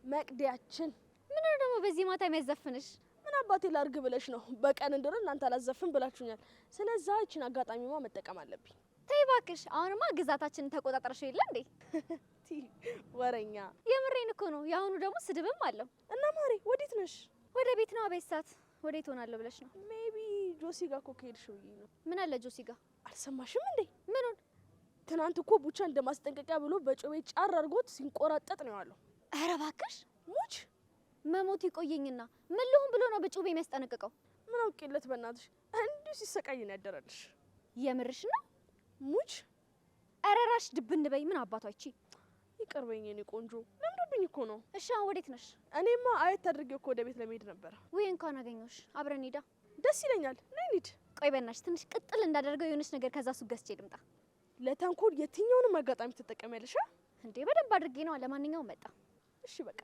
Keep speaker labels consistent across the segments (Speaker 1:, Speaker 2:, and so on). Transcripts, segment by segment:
Speaker 1: መቅዲያችን
Speaker 2: ምን ነው ደግሞ በዚህ ማታ የሚያዘፍንሽ?
Speaker 1: ምን አባቴ ላርግ ብለሽ ነው? በቀን እንደረ እናንተ አላዘፍን ብላችሁኛል። ስለዚህ እቺን አጋጣሚማ መጠቀም አለብኝ።
Speaker 2: ተይ እባክሽ፣ አሁንማ ግዛታችንን ተቆጣጣርሽ የለ እንዴ?
Speaker 1: ወረኛ
Speaker 2: የምሬን እኮ ነው። ያሁኑ ደግሞ ስድብም አለው።
Speaker 1: እና ማሪ ወዴት ነሽ?
Speaker 2: ወደ ቤት ነው። አበይሳት ወዴት ሆናለሁ ብለሽ ነው?
Speaker 1: ሜቢ ጆሲ ጋር እኮ ከሄድሽ ብዬ ነው።
Speaker 2: ምን አለ ጆሲ ጋር?
Speaker 1: አልሰማሽም እንዴ?
Speaker 2: ምኑን?
Speaker 1: ትናንት እኮ ቡቻ እንደማስጠንቀቂያ ብሎ በጮቤ ጫር አድርጎት ሲንቆራጠጥ ነው ያለው።
Speaker 2: ኧረ እባክሽ
Speaker 1: ሙች
Speaker 2: መሞት ይቆየኝና ምን ልሁን ብሎ ነው በጮቤ የሚያስጠነቅቀው?
Speaker 1: ምን አውቄለት በእናትሽ እንዲሁ ሲሰቃይ ነው ያደረልሽ።
Speaker 2: የምርሽ ነው?
Speaker 1: ሙች
Speaker 2: አረራሽ ድብን በይ። ምን አባቷ እቺ
Speaker 1: ይቀርበኝ የኔ ቆንጆ ለምዶብኝ እኮ ነው።
Speaker 2: እሺ አሁን ወዴት ነሽ?
Speaker 1: እኔማ አየት አድርጌ እኮ ወደ ቤት ለመሄድ ነበር።
Speaker 2: ወይ እንኳን አገኘሁሽ። አብረን ሄዳ
Speaker 1: ደስ ይለኛል። ነይ እንሂድ።
Speaker 2: ቆይ በእናትሽ ትንሽ ቅጥል እንዳደርገው የሆነች ነገር ከዛ ሱቅ ገዝቼ ልምጣ።
Speaker 1: ለተንኮል የትኛውንም አጋጣሚ ትጠቀሚያለሽ
Speaker 2: እንዴ? በደንብ አድርጌ ነው። ለማንኛውም መጣ።
Speaker 1: እሺ በቃ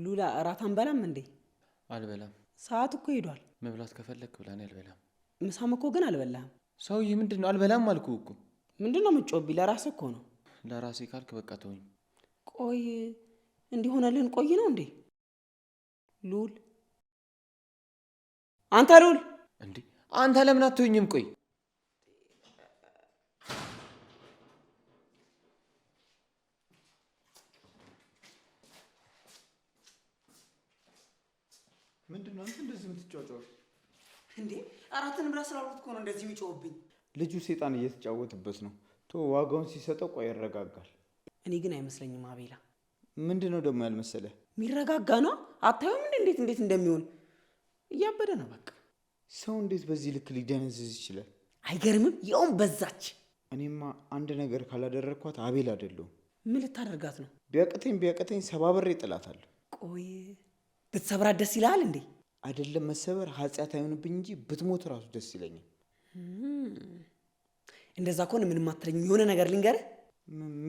Speaker 3: ሉላ እራት አንበላም እንዴ?
Speaker 4: አልበላም።
Speaker 3: ሰዓት እኮ ሄዷል።
Speaker 4: መብላት ከፈለክ ብላኔ አልበላም።
Speaker 3: ምሳም እኮ ግን አልበላህም።
Speaker 4: ሰውዬ ምንድነው? አልበላም አልኩ እኮ።
Speaker 3: ምንድነው የምትጮህብኝ? ለራስህ እኮ ነው።
Speaker 4: ለራሴ ካልክ በቃ ተወኝ።
Speaker 3: ቆይ እንዲሆነልህን ቆይ ነው እንዴ? ሉል አንተ ሉል
Speaker 4: እንዴ አንተ ለምን አትወኝም? ቆይ
Speaker 5: ምንድነው አንተ እንደዚህ የምትጫወተው
Speaker 3: እንዴ? አራትን ብራ ስላልኩት እኮ ነው እንደዚህ የሚጮህብኝ።
Speaker 5: ልጁ ሰይጣን እየተጫወተበት ነው። ቶ ዋጋውን ሲሰጠው ቆይ ያረጋጋል።
Speaker 3: እኔ ግን አይመስለኝም አቤላ።
Speaker 5: ምንድነው ደግሞ ያልመሰለ?
Speaker 3: የሚረጋጋ ነው። አታዩም እንዴት እንደሚሆን እያበደ ነው። በቃ
Speaker 5: ሰው እንዴት በዚህ ልክ ሊደነዝዝ ይችላል?
Speaker 3: አይገርምም? ያውም በዛች።
Speaker 5: እኔማ አንድ ነገር ካላደረኳት አቤል አይደለሁም።
Speaker 3: ምን ልታደርጋት ነው?
Speaker 5: ቢያቀተኝ ሰባብሬ ጥላታለሁ።
Speaker 3: ቆይ ብትሰብራት ደስ ይላል እንዴ?
Speaker 5: አይደለም መሰበር ኃጢአት አይሆንብኝ እንጂ ብትሞት ራሱ ደስ ይለኛል።
Speaker 3: እንደዛ ከሆነ ምንም አትለኝም። የሆነ ነገር ልንገርህ።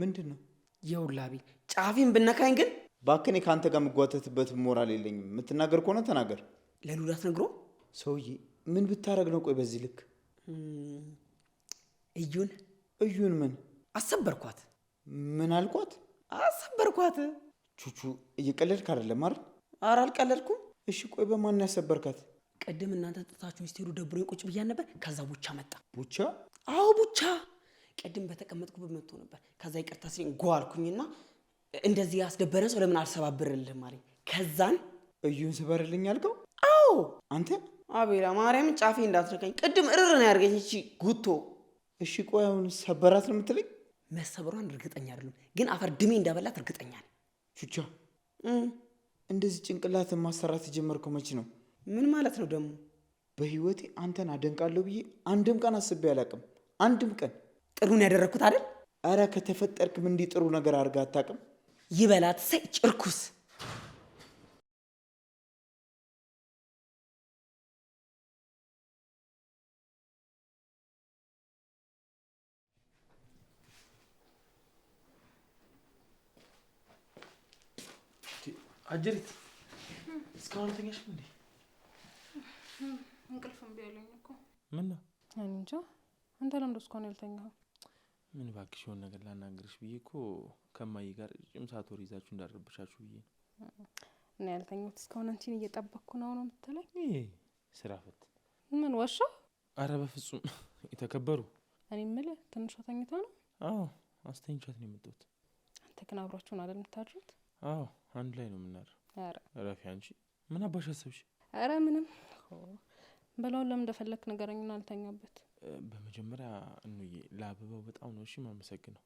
Speaker 5: ምንድነው?
Speaker 3: የውላቢ ጫፊን ብነካኝ ግን
Speaker 5: ባክኔ ከአንተ ጋር የምጓተትበት ሞራል የለኝም። የምትናገር ከሆነ ተናገር።
Speaker 3: ለሉላት ነግሮ
Speaker 5: ሰውዬ ምን ብታረግ ነው? ቆይ በዚህ ልክ እዩን ምን
Speaker 3: አሰበርኳት?
Speaker 5: ምን አልኳት?
Speaker 3: አሰበርኳት።
Speaker 5: ቹቹ እየቀለድክ አይደለም አይደል?
Speaker 3: ኧረ አልቀለድኩም።
Speaker 5: እሺ ቆይ በማን ያሰበርካት?
Speaker 3: ቀደም እናንተ ጥታችሁ ስትሄዱ ደብሮኝ ቁጭ ብያን ነበር። ከዛ ቡቻ መጣ።
Speaker 5: ቡቻ?
Speaker 3: አዎ ቡቻ። ቀደም በተቀመጥኩበት መጥቶ ነበር። ከዛ ይቅርታ ሲለኝ ጓ አልኩኝና እንደዚህ ያስደበረን ሰው ለምን አልሰባብርልህም አለኝ። ከዛን
Speaker 5: እዩን ስበርልኝ አልከው?
Speaker 3: አዎ
Speaker 5: አንተ
Speaker 3: አቤላ ማርያም ጫፌ እንዳትነካኝ። ቅድም እርር ነው ያርገኝ እቺ ጉቶ።
Speaker 5: እሺ ቆይ አሁን ሰበራት ነው የምትለኝ?
Speaker 3: መሰበሯን እርግጠኛ አይደለም፣ ግን አፈር ድሜ እንዳበላት እርግጠኛ ነኝ።
Speaker 5: ቹቻ እንደዚህ ጭንቅላትን ማሰራት የጀመርከው መች ነው?
Speaker 3: ምን ማለት ነው ደግሞ?
Speaker 5: በህይወቴ አንተን አደንቃለሁ ብዬ አንድም ቀን አስቤ አላቅም። አንድም ቀን።
Speaker 3: ጥሩን ያደረግኩት አይደል?
Speaker 5: አረ ከተፈጠርክም እንዲህ ጥሩ ነገር አድርገህ አታውቅም።
Speaker 3: ይበላት ሰይ ጭርኩስ።
Speaker 4: አጀሪት እስካሁን አልተኛሽም እንዴ?
Speaker 6: እንቅልፍም ቢያለኝ እኮ።
Speaker 4: ምን ነው?
Speaker 6: እኔ እንጃ። አንተ ለምንድን እስካሁን ያልተኛኸው?
Speaker 4: ምን እባክሽ የሆነ ነገር ላናግርሽ ብዬ እኮ ከማዬ ጋር ጭምሳት ወር ይዛችሁ እንዳደረብሻችሁ ብዬ ነው።
Speaker 6: እና ያልተኛሁት እስካሁን አንቺን እየጠበቅኩ ነው የምትለኝ?
Speaker 4: ይሄ ስራ ፈት
Speaker 6: ምን ዋሻ?
Speaker 4: አረ በፍጹም የተከበሩ።
Speaker 6: እኔ የምልህ ትንሿ ተኝታ ነው?
Speaker 4: አዎ አስተኝቻት ነው የመጣሁት።
Speaker 6: አንተ ግን አብራችሁን አይደል የምታድሩት?
Speaker 4: አዎ አንድ ላይ ነው የምናድረው።
Speaker 6: አረ
Speaker 4: ረፊ አንቺ ምን አባሽ አሰብሽ?
Speaker 6: አረ ምንም። በላውን ለምን እንደፈለክ ንገረኝና አልተኛበት።
Speaker 4: በመጀመሪያ እንዬ ለአበባው በጣም ነው እሺ ማመሰግነው።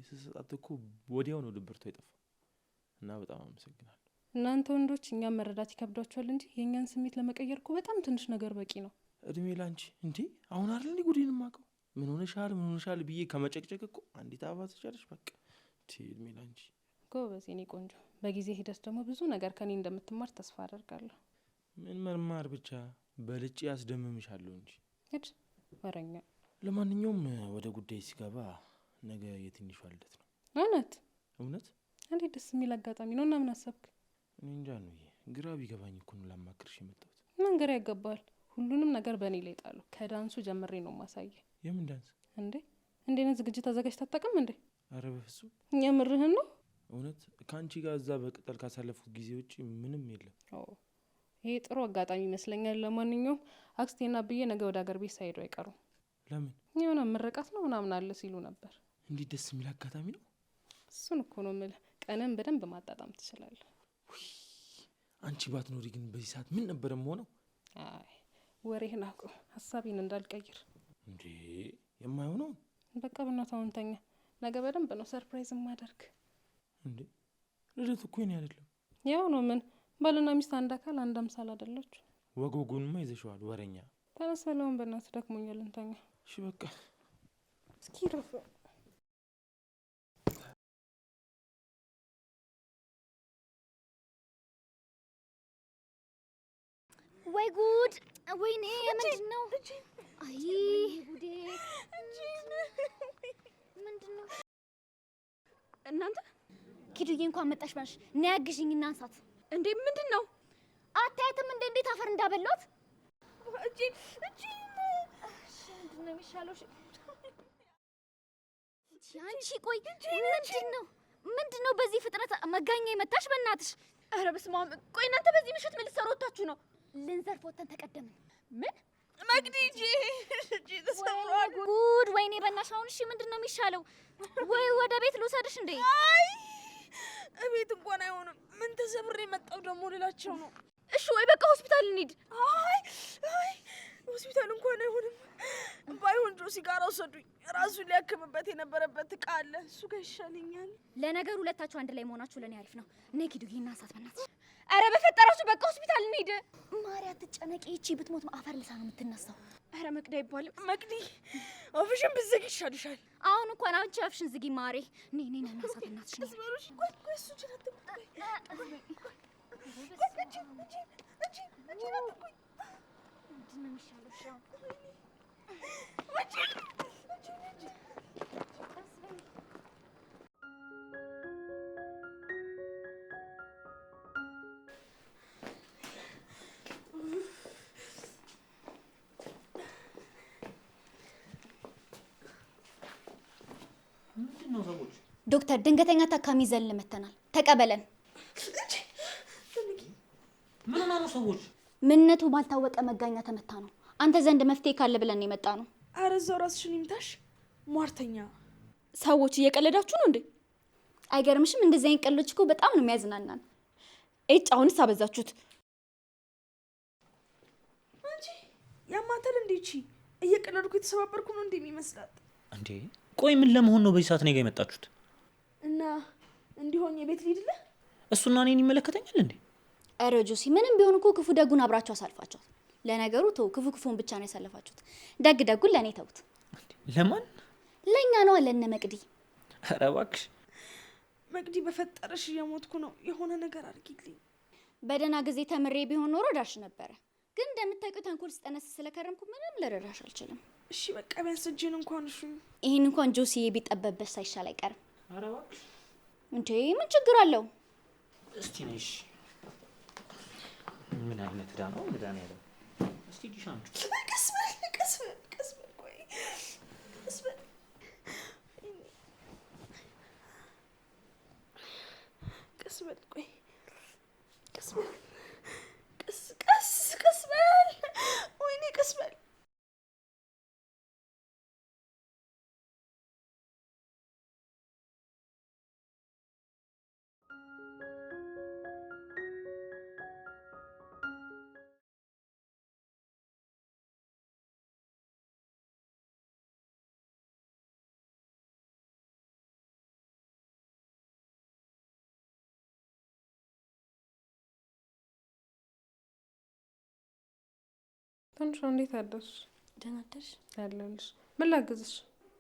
Speaker 4: ስሰጣት እኮ ወዲያው ነው ድብርቷ የጠፋው እና በጣም አመሰግናለሁ።
Speaker 6: እናንተ ወንዶች እኛም መረዳት ይከብዳችኋል እንጂ የእኛን ስሜት ለመቀየር እኮ በጣም ትንሽ ነገር በቂ ነው።
Speaker 4: እድሜ ላንቺ እንዴ! አሁን አይደል እንዴ ጉዴን ማቀው? ምን ሆነሻል ብዬ ከመጨቅጨቅ እኮ አንዲት አበባ ትቻለሽ በቃ። እድሜ ላንቺ።
Speaker 6: ጎበዝ የኔ ቆንጆ። በጊዜ ሂደት ደግሞ ብዙ ነገር ከኔ እንደምትማር ተስፋ አደርጋለሁ።
Speaker 4: ምን መማር ብቻ በልጬ ያስደምምሻለሁ እንጂ።
Speaker 6: ሂድ ወረኛ።
Speaker 4: ለማንኛውም ወደ ጉዳይ ሲገባ ነገ የትንሿ ልደት ነው።
Speaker 6: እውነት? እንዴት ደስ የሚል አጋጣሚ ነው። እና ምን አሰብክ?
Speaker 4: እኔ እንጃ ነው ግራ ቢገባኝ እኮ ነው ላማክርሽ የመጣሁት።
Speaker 6: ምን ግራ ያገባል? ሁሉንም ነገር በእኔ ላይ ጣሉ። ከዳንሱ ጀምሬ ነው ማሳየ።
Speaker 4: የምን ዳንስ እንዴ?
Speaker 6: እንዴት ዝግጅት አዘጋጅተህ አታውቅም እንዴ?
Speaker 4: አረ በፍጹም።
Speaker 6: የምርህን ነው?
Speaker 4: እውነት ከአንቺ ጋር እዛ በቅጠል ካሳለፉት ጊዜ ውጪ ምንም የለም።
Speaker 6: ይሄ ጥሩ አጋጣሚ ይመስለኛል። ለማንኛውም አክስቴና ብዬ ነገ ወደ ሀገር ቤት ሳይሄዱ አይቀሩም።
Speaker 4: ለምን?
Speaker 6: የሆነ ምርቃት ነው ምናምን አለ ሲሉ ነበር።
Speaker 4: እንዴት ደስ የሚል አጋጣሚ ነው።
Speaker 6: እሱን እኮ ነው የምልህ። ቀንም በደንብ ማጣጣም ትችላለህ።
Speaker 4: አንቺ ባትኖሪ ግን በዚህ ሰዓት ምን ነበር የምሆነው?
Speaker 6: አይ ወሬህን አቁም፣ ሀሳቤን እንዳልቀይር።
Speaker 4: እንዴ የማይሆነው
Speaker 6: በቃ በእናትህ ተኛ። ነገ በደንብ ነው ሰርፕራይዝ ማደርግ።
Speaker 4: እንዴ ልደት እኮ የኔ አይደለም።
Speaker 6: ያው ነው ምን ባልና ሚስት አንድ አካል አንድ አምሳል አይደለች?
Speaker 4: ወጎጉንማ ይዘሽዋል ወሬኛ።
Speaker 6: ተነስ በለውን በእናትህ ደክሞኛል እንተኛ።
Speaker 4: እሺ በቃ
Speaker 6: እስኪ ረፍ።
Speaker 2: ወይ ጉድ! ወይኔ ምንድነው? አይ ጉዴ! ምንድነው?
Speaker 1: እናንተ
Speaker 2: ኪዱዬ እንኳን መጣሽ ባሽ። ነይ አግዢኝ እና አንሳት።
Speaker 1: እንዴ ምንድነው?
Speaker 2: አታያትም እንዴት አፈር እንዳበሏት?
Speaker 1: እጂ
Speaker 2: ምንድነው የሚሻለው? አንቺ ቆይ ምንድነው በዚህ ፍጥነት መጋኛ የመታሽ? በእናትሽ
Speaker 1: ኧረ በስመ አብ! ቆይ እናንተ በዚህ ምሽት ምን ልትሰሩ ወጣችሁ ነው?
Speaker 2: ልንዘርፍ ወተን ተቀደምን።
Speaker 1: ምን መግዲ እጂ ተሰብሯል።
Speaker 2: ጉድ! ወይኔ በእናትሽ አሁን እሺ ምንድነው የሚሻለው? ወይ ወደ ቤት ልውሰድሽ እንዴ?
Speaker 1: አይ እቤት እንኳን አይሆንም። ምን ተሰብሬ መጣው ደግሞ ልላቸው ነው። እሺ ወይ በቃ ሆስፒታል እንሂድ። አይ ሆስፒታል እንኳን አይሆንም። ባይሆን ጆሲ ጋር ወሰዱኝ። ራሱ ሊያክምበት የነበረበት እቃ አለ፣ እሱ ጋር ይሻለኛል።
Speaker 2: ለነገሩ ሁለታችሁ አንድ ላይ መሆናችሁ ለኔ አሪፍ ነው። ነይ ኪዱዬ እና አንሳት በእናትሽ።
Speaker 1: አረ በፈጠራችሁ በቃ ሆስፒታል እንሂድ።
Speaker 2: ማርያ ትጨነቂ። እቺ ብትሞት አፈር ልሳ ነው የምትነሳው።
Speaker 1: አረ መቅዲ አይባልም። መቅዲ አፍሽን ብትዘጊ ይሻልሻል።
Speaker 2: አሁን እንኳን አንቺ አፍሽን ዝጊ ማሬ። ነይ እና አንሳት በእናትሽ።
Speaker 1: ተስበሩሽ። ቆይ እሱ ጀነት
Speaker 2: ዶክተር ድንገተኛ ታካሚ ዘል መተናል፣ ተቀበለን።
Speaker 7: ምን ነው ሰዎች?
Speaker 2: ምንነቱ ባልታወቀ መጋኛ ተመታ ነው። አንተ ዘንድ መፍትሄ ካለ ብለን የመጣ ነው።
Speaker 1: አረ እዛው ራስሽን ይምታሽ ሟርተኛ። ሰዎች እየቀለዳችሁ ነው እንዴ?
Speaker 2: አይገርምሽም? እንደዚህ አይነት ቀልዶች እኮ በጣም ነው የሚያዝናናን።
Speaker 1: እጭ አሁንስ አበዛችሁት። አንቺ ያማተል እንዴ? እቺ እየቀለድኩ የተሰባበርኩ ነው እንዴ የሚመስላት?
Speaker 7: እንዴ ቆይ ምን ለመሆን ነው በዚህ ሰዓት ነው የመጣችሁት?
Speaker 1: እና እንዲሆን የቤት ሊድለ
Speaker 7: እሱና እኔን ይመለከተኛል እንዴ?
Speaker 2: አረ ጆሲ ምንም ቢሆን እኮ ክፉ ደጉን አብራችሁ አሳልፋችኋል። ለነገሩ ተው፣ ክፉ ክፉን ብቻ ነው ያሳልፋችሁት። ደግ ደጉን ለኔ ተውት።
Speaker 7: ለማን?
Speaker 2: ለኛ ነው ለነ መቅዲ።
Speaker 7: አረ እባክሽ
Speaker 1: መቅዲ በፈጠረሽ እየሞትኩ ነው። የሆነ ነገር አድርጊልኝ።
Speaker 2: በደህና ጊዜ ተምሬ ቢሆን ኖሮ ዳሽ ነበረ። ግን እንደምታውቂው ተንኮል ስጠነስ ስለከረምኩ ምንም ልረዳሽ አልችልም።
Speaker 1: እሺ በቃ ቢያንስ እጄን እንኳን እሺ።
Speaker 2: ይሄን እንኳን ጆሲዬ ቢጠበብሽ ሳይሻል አይቀርም።
Speaker 7: አረ እባክሽ
Speaker 2: እንዴ ምን ችግር አለው?
Speaker 7: እስቲ ነሽ ምን አይነት ዳ ነው መዳን ያለው? እስቲ ዲሻንቹ
Speaker 1: ቀስ በል ቆይ ቀስ በል ቆይ ቀስ በል ወይኔ ቀስ በል
Speaker 6: ትንሿ እንዴት አደርሽ?
Speaker 2: ደህና አደርሽ?
Speaker 6: ያለልሽ ምን ላግዝሽ?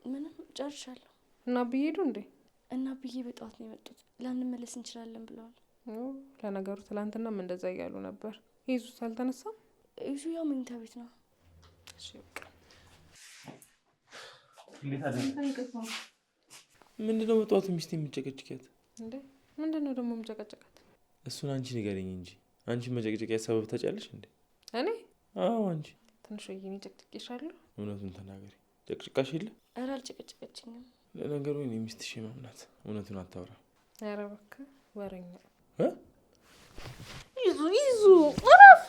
Speaker 2: ምንም ጨርሻለሁ።
Speaker 6: እና ብዬ ሄዱ እንዴ?
Speaker 2: እና ብዬ በጠዋት ነው የመጡት። ላንመለስ እንችላለን ብለዋል።
Speaker 6: ለነገሩ ትላንትናም እንደዛ እያሉ ነበር። ይዙት አልተነሳም?
Speaker 2: ይዙ ያው መኝታ ቤት ነው።
Speaker 6: እሺ በቃ
Speaker 4: ምንድነው በጠዋት ሚስት የምጨቀጭቂያት
Speaker 6: እንዴ? ምንድነው ደግሞ የምጨቀጭቃት?
Speaker 4: እሱን አንቺ ንገረኝ እንጂ አንቺ መጨቅጨቂያ ሰበብ ታጫለሽ እንዴ?
Speaker 6: እኔ?
Speaker 4: አዎ አንቺ።
Speaker 6: ትንሽ ወይኔ ጨቅጭቄሻለሁ።
Speaker 4: እውነቱን ተናገሪ። ጨቅጭቃሽ የለ?
Speaker 2: ኧረ አልጨቀጨቀችኝም።
Speaker 4: ለነገሩ እኔ ሚስትሽ ማምናት እውነቱን አታወራ።
Speaker 6: ኧረ እባክህ ወሬኛ።
Speaker 1: ይዙ እረፍ።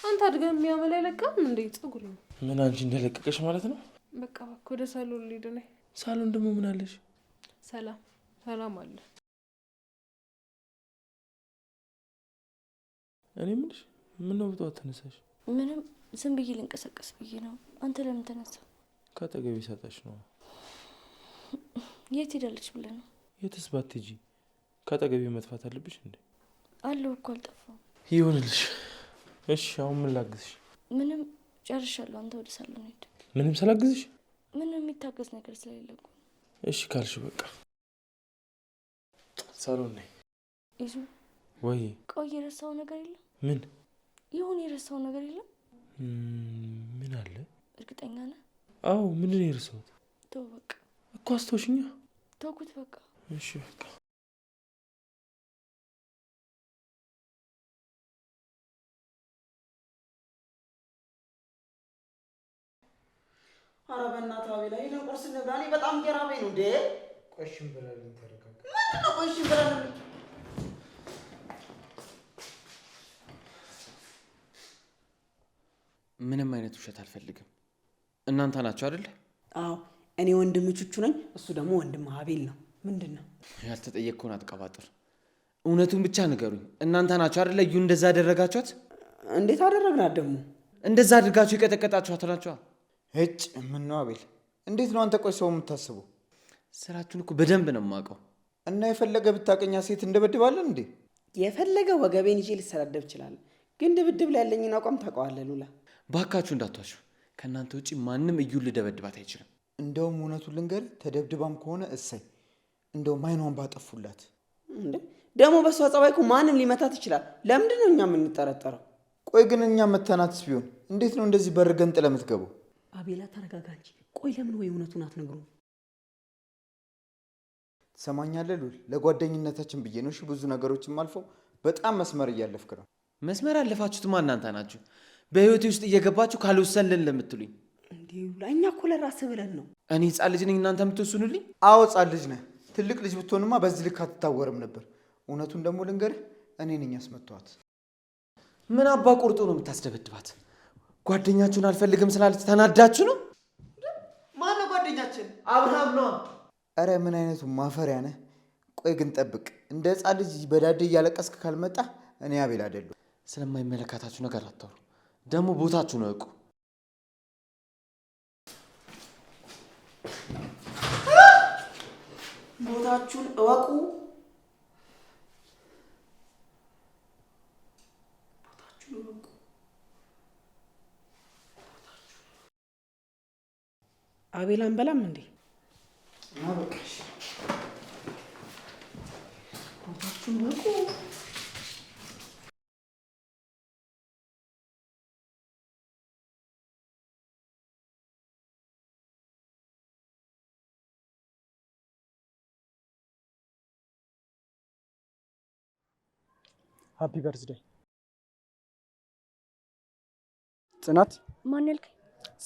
Speaker 6: አንተ አድገህ የሚያመላ አይለቃም እንዴ? ፀጉር ነው።
Speaker 4: ምን አንቺ እንደለቀቀሽ ማለት ነው?
Speaker 6: በቃ እባክህ ወደ ሳሎን ልሂድ ነኝ።
Speaker 4: ሳሎን ደግሞ ምን አለሽ?
Speaker 6: ሰላም አለ።
Speaker 4: እኔ ምንሽ ምን ነው በጠዋት ተነሳሽ?
Speaker 2: ምንም ዝም ብዬ ልንቀሳቀስ ብዬ ነው። አንተ ለምን ተነሳ?
Speaker 4: ከአጠገቤ ሳጣሽ ነው።
Speaker 2: የት ሄዳለች ብለህ ነው?
Speaker 4: የትስ ባትሄጂ ከአጠገቤ መጥፋት አለብሽ እንዴ?
Speaker 2: አለሁ እኮ አልጠፋም።
Speaker 4: ይሁንልሽ። እሺ አሁን ምን ላግዝሽ?
Speaker 2: ምንም ጨርሻለሁ። አንተ ወደ ሳሎን ሄድ።
Speaker 4: ምንም ሳላግዝሽ?
Speaker 2: ምንም የሚታገዝ ነገር ስለሌለ እኮ።
Speaker 4: እሺ ካልሽ በቃ ሳሎን ነኝ።
Speaker 2: ይዙ
Speaker 4: ወይ
Speaker 2: ቆይ፣ የረሳው ነገር የለም?
Speaker 4: ምን
Speaker 2: ይሁን የረሳው ነገር የለም?
Speaker 4: ምን አለ?
Speaker 2: እርግጠኛ ነህ?
Speaker 4: አዎ ምንድን ነው የረሳሁት?
Speaker 2: ተው በቃ
Speaker 4: እኮ አስታውሽኛ።
Speaker 2: ተውኩት በቃ።
Speaker 4: እሺ በቃ
Speaker 3: ኧረ በእናትህ አቤላ ይሄን ቁርስ እንብላ። እኔ በጣም እየራበኝ ነው እንዴ።
Speaker 5: ቆይ ሽምብራልን ተረጋጋ።
Speaker 3: ምንድን ነው ቆይ ሽምብራልን?
Speaker 8: ምንም አይነት ውሸት አልፈልግም። እናንተ ናችሁ አይደል?
Speaker 3: አዎ እኔ ወንድም ቹቹ ነኝ፣ እሱ ደግሞ ወንድም አቤል ነው። ምንድን ነው?
Speaker 8: ያልተጠየቅከውን አትቀባጥር። እውነቱን ብቻ ንገሩኝ። እናንተ ናችሁ አይደል እዩ እንደዛ አደረጋችኋት?
Speaker 3: እንዴት አደረግናት ደግሞ?
Speaker 8: እንደዛ አድርጋችሁ የቀጠቀጣችኋት ናችኋ።
Speaker 5: እጭ ምን ነው አቤል፣ እንዴት ነው አንተ ቆይ ሰው የምታስበው?
Speaker 8: ስራችሁን እኮ በደንብ ነው የማውቀው።
Speaker 5: እና የፈለገ ብታቀኛ ሴት እንደበድባለን እንዴ?
Speaker 3: የፈለገ ወገቤን ይዤ ልሰዳደብ እችላለሁ፣ ግን ድብድብ ላይ ያለኝን አቋም ታውቀዋለህ ሉላ።
Speaker 8: ባካችሁ እንዳትዋሹ። ከእናንተ ውጪ ማንም እዩን ልደበድባት አይችልም።
Speaker 5: እንደውም እውነቱን ልንገር፣ ተደብድባም ከሆነ እሰይ፣ እንደውም አይኗን ባጠፉላት።
Speaker 3: እንዴ ደግሞ በሷ ጸባይ እኮ ማንም ሊመታት ይችላል። ለምንድን ነው እኛ የምንጠረጠረው?
Speaker 5: ቆይ ግን እኛ መተናትስ ቢሆን እንዴት ነው እንደዚህ በር ገንጥለህ የምትገባው?
Speaker 3: አቤላ ተረጋጋ እንጂ። ቆይ ለምን ወይ እውነቱን አትነግሩም?
Speaker 5: ትሰማኛለህ ሉል፣ ለጓደኝነታችን ብዬ ነው። እሺ ብዙ ነገሮችም አልፎ በጣም መስመር እያለፍክ ነው።
Speaker 8: መስመር ያለፋችሁትማ እናንተ ናችሁ። በህይወቴ ውስጥ እየገባችሁ ካልወሰንልን ለምትሉኝ።
Speaker 3: እንዴ ሉላ፣ እኛ እኮ ለራስህ ብለን ነው።
Speaker 8: እኔ ህፃን ልጅ ነኝ እናንተ የምትወስኑልኝ?
Speaker 5: አዎ ህፃን ልጅ ነህ። ትልቅ ልጅ ብትሆንማ በዚህ ልክ አትታወርም ነበር። እውነቱን ደግሞ ልንገርህ፣ እኔ ነኝ ያስመታኋት።
Speaker 8: ምን አባ ቁርጡ ነው የምታስደበድባት? ጓደኛችሁን አልፈልግም ስላለች ተናዳችሁ ነው?
Speaker 3: ማነው ጓደኛችን? አብርሃም ነው።
Speaker 5: አረ ምን አይነቱ ማፈሪያ ነህ። ቆይ ግን ጠብቅ፣ እንደ ህፃን ልጅ በዳዴ እያለቀስክ ካልመጣ እኔ አቤል አይደለሁ።
Speaker 8: ስለማይመለከታችሁ ነገር አታውሩ። ደግሞ ቦታችሁን እወቁ።
Speaker 3: ቦታችሁን እወቁ። አቤል አንበላም እንዴ?
Speaker 5: ማበቃሽ
Speaker 3: ቦታችሁን እወቁ።
Speaker 9: ሃፒ በርዝዴይ ጽናት።
Speaker 2: ማን ያልከኝ?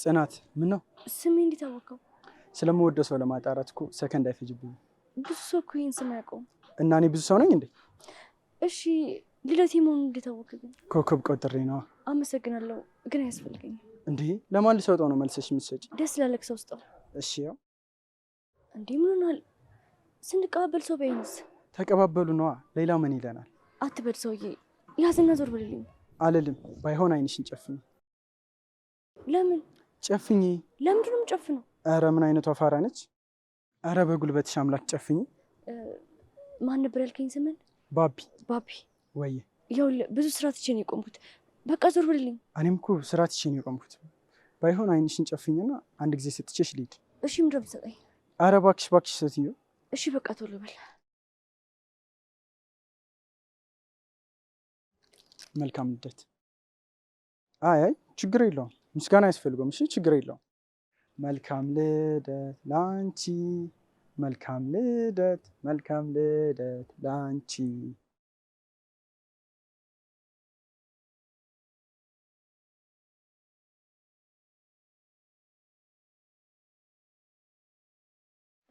Speaker 9: ጽናት። ምን ነው
Speaker 2: ስሜ እንዴት አወቀው?
Speaker 9: ስለምወደው ሰው ለማጣራት እኮ ሰከንድ አይፈጅብኝም።
Speaker 2: ብዙ ሰው እኮ ይህን ስም አያውቀውም።
Speaker 9: እና እኔ ብዙ ሰው ነኝ እንዴ?
Speaker 2: እሺ ልደቴ መሆኑን እንዴት አወቅ ግን?
Speaker 9: ኮከብ ቆጥሬ ነዋ።
Speaker 2: አመሰግናለሁ፣ ግን አያስፈልገኝም።
Speaker 9: እንዴ ለማን ልሰጠው ነው መልሰሽ የምትሰጪ?
Speaker 2: ደስ ላለክ ሰው ስጠው።
Speaker 9: እሺ ያው
Speaker 2: እንዴ ምን ሆናል? ስንቀባበል ሰው በይንስ?
Speaker 9: ተቀባበሉ ነዋ። ሌላ ምን ይለናል?
Speaker 2: አትበድ ሰውዬ፣ ያዝና ዞር በልልኝ።
Speaker 9: አልልም። ባይሆን አይንሽን ጨፍኝ።
Speaker 2: ለምን
Speaker 9: ጨፍኝ?
Speaker 2: ለምንድን ነው የምጨፍነው?
Speaker 9: ኧረ ምን አይነቷ ፋራ ነች! ኧረ በጉልበትሽ አምላክ ጨፍኝ።
Speaker 2: ማን ነበር ያልከኝ ስምን?
Speaker 9: ባቢ።
Speaker 2: ባቢ
Speaker 9: ወይ
Speaker 2: ይኸውልህ ብዙ ስራ ትቼ ነው የቆምኩት።
Speaker 1: በቃ ዞር ብልልኝ።
Speaker 9: እኔም እኮ ስራ ትቼ ነው የቆምኩት። ባይሆን አይንሽን ጨፍኝና አንድ ጊዜ ስትቼሽ ልሂድ።
Speaker 1: እሺ ምንድን ነው የምትሰጠኝ?
Speaker 9: ኧረ እባክሽ እባክሽ ሴትዮ።
Speaker 1: እሺ በቃ ቶሎ በል።
Speaker 9: መልካም ልደት። አይ ችግር የለውም ምስጋና አያስፈልገውም። እሺ ችግር የለውም። መልካም ልደት ላንቺ፣ መልካም ልደት ላንቺ።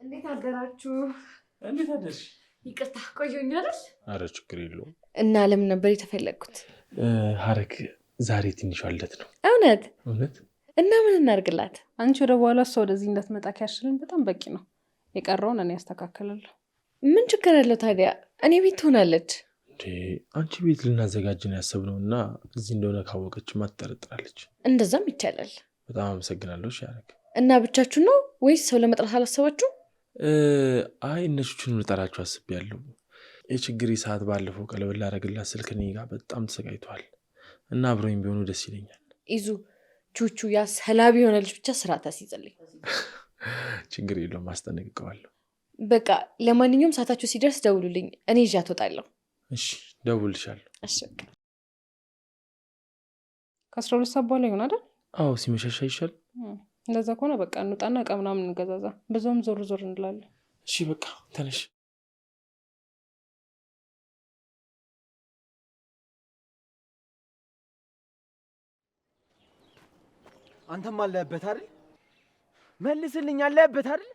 Speaker 1: እንዴት አደራችሁ?
Speaker 4: እንዴት አደርሽ?
Speaker 1: ይቅርታ ቆየሁኝ አይደል?
Speaker 4: አረ ችግር የለውም።
Speaker 1: እና ለምን ነበር የተፈለግኩት?
Speaker 4: ሀረግ ዛሬ ትንሿ ልደት ነው።
Speaker 1: እውነት?
Speaker 4: እውነት?
Speaker 1: እና ምን እናርግላት?
Speaker 6: አንቺ ወደ በኋላ እሷ ወደዚህ እንዳትመጣ ካያሽልን በጣም በቂ ነው። የቀረውን እኔ ያስተካክላለሁ።
Speaker 1: ምን ችግር አለው ታዲያ? እኔ ቤት ትሆናለች።
Speaker 4: እንዴ አንቺ ቤት ልናዘጋጅ ነው ያሰብነው እና እዚህ እንደሆነ ካወቀችማ ትጠረጥራለች።
Speaker 1: እንደዛም ይቻላል።
Speaker 4: በጣም አመሰግናለሁ ሀረግ።
Speaker 1: እና ብቻችሁ ነው ወይስ ሰው ለመጥራት አላሰባችሁ?
Speaker 4: አይ እነሱችን ልጠራችሁ አስቤያለሁ። የችግር ሰዓት ባለፈው ቀለበት ላደርግላት ስልክ እኔ ጋር በጣም ተሰቃይቷል እና አብረውኝ ቢሆኑ ደስ ይለኛል።
Speaker 1: ይዙ ቹቹ ያ ሰላቢ የሆነ ልጅ ብቻ ስራ ታስይዘልኝ።
Speaker 4: ችግር የለውም አስጠነቅቀዋለሁ።
Speaker 1: በቃ ለማንኛውም ሰዓታችሁ ሲደርስ ደውሉልኝ፣ እኔ ይዣት እወጣለሁ።
Speaker 4: እሺ ደውልልሻለሁ።
Speaker 1: እሺ በቃ
Speaker 6: ከ12 ሰዓት በኋላ ይሆን አይደል?
Speaker 4: አዎ ሲመሻሻ ይሻል።
Speaker 6: እንደዛ ከሆነ በቃ እንውጣና እቃ ምናምን እንገዛዛ፣ ብዙም ዞር ዞር እንላለን።
Speaker 4: እሺ በቃ ተነሽ።
Speaker 8: አንተም አለህበት አይደል? መልስልኝ፣ አለህበት አይደል?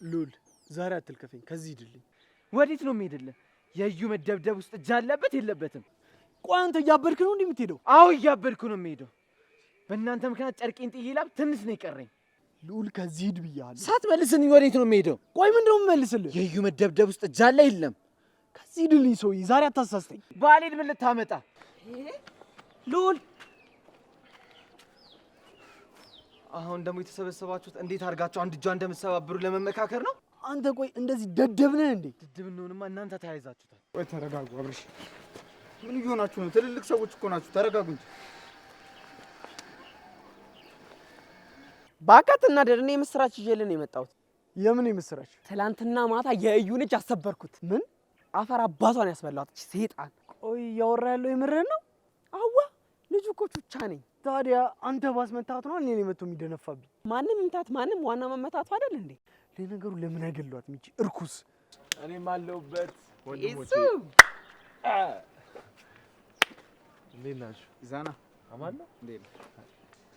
Speaker 9: ሉል ዛሬ አትልከፈኝ፣ ከዚህ ሂድልኝ።
Speaker 8: ወዴት ነው የምሄድልህ? የዩ መደብደብ ውስጥ እጅ አለበት የለበትም?
Speaker 9: ቆይ አንተ እያበድክ ነው እንዴ የምትሄደው?
Speaker 8: አዎ እያበድኩ ነው የምሄደው። በእናንተ ምክንያት ጨርቄን ጥዬ ላብ ትንሽ ነው የቀረኝ።
Speaker 9: ሉል ከዚህ ሂድ ብያለሁ።
Speaker 8: ሳትመልስልኝ ወዴት ነው የምሄደው?
Speaker 9: ቆይ ምንድነው የምመልስልህ?
Speaker 8: የዩ መደብደብ ውስጥ እጅ አለ የለም?
Speaker 9: ከዚህ ሂድልኝ ሰውዬ፣ ዛሬ አታሳስተኝ።
Speaker 8: ባሌን ምን ልታመጣ? ሉል አሁን ደግሞ የተሰበሰባችሁት እንዴት አድርጋችሁ አንድ እጇ እንደምትሰባብሩ ለመመካከር ነው?
Speaker 9: አንተ ቆይ እንደዚህ ደደብ ነህ እንዴ?
Speaker 8: ድድብ እንሆንማ እናንተ ተያይዛችሁታል።
Speaker 5: ቆይ ተረጋጉ። አብርሽ ምን እየሆናችሁ ነው? ትልልቅ ሰዎች እኮ ናችሁ። ተረጋጉ እንጂ።
Speaker 3: ባካትና ደርኔ የምስራች ይዤልን የመጣሁት።
Speaker 9: የምን የምስራች?
Speaker 3: ትላንትና ማታ የእዩን እጅ አሰበርኩት። ምን አፈር አባቷን ያስበላት ሴጣን።
Speaker 9: ቆይ እያወራ ያለው የምርህን ነው?
Speaker 3: አዋ ልጁ እኮ ቹቻ ነኝ።
Speaker 9: ታዲያ አንተ ባስመታት ነው እኔ መጥቶ የሚደነፋብኝ?
Speaker 3: ማንም ምታት ማንም ዋና መመታቱ አይደል እንዴ?
Speaker 9: ለነገሩ ለምን አይገሏት ሚቺ እርኩስ።
Speaker 4: እኔም አለሁበት ወንድሞቼ። እንዴት ናችሁ?
Speaker 5: ዛና
Speaker 4: አማን ነው
Speaker 5: እንዴት